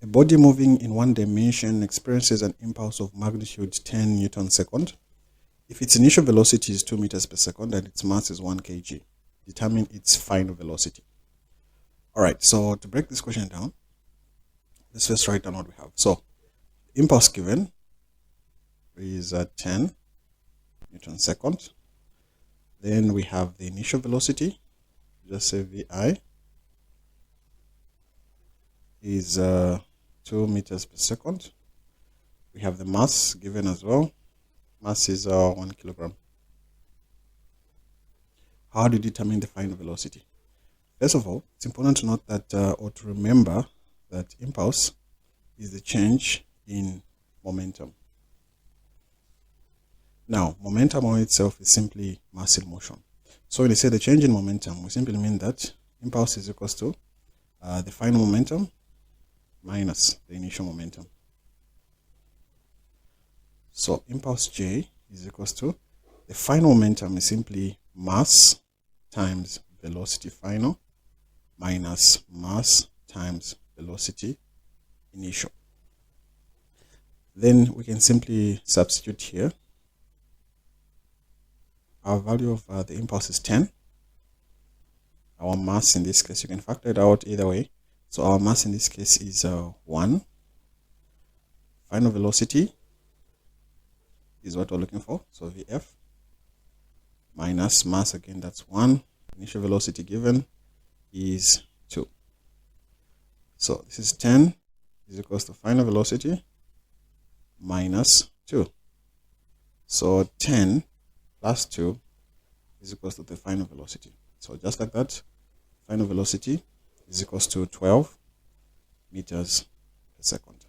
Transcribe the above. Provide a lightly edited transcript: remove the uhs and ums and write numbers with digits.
A body moving in one dimension experiences an impulse of magnitude 10 newton second. If its initial velocity is 2 meters per second and its mass is 1 kg, determine its final velocity. Alright, so to break this question down, let's first write down what we have. So, impulse given is 10 newton second. Then we have the initial velocity, just say VI, is 2 meters per second. We have the mass given as well. Mass is 1 kilogram. How do you determine the final velocity? First of all, it's important to note that, or to remember that impulse is the change in momentum. Now, momentum on itself is simply mass in motion. So when you say the change in momentum, we simply mean that impulse is equals to the final momentum minus the initial momentum. So impulse J is equals to the final momentum is simply mass times velocity final minus mass times velocity initial. Then we can simply substitute here. Our value of the impulse is 10. Our mass in this case, you can factor it out either way. So our mass in this case is 1. Final velocity is what we're looking for. So VF minus mass, again, that's 1. Initial velocity given is 2. So this is 10 is equals to final velocity minus 2. So 10 plus 2 is equals to the final velocity. So just like that, final velocity is equals to 12 meters per second.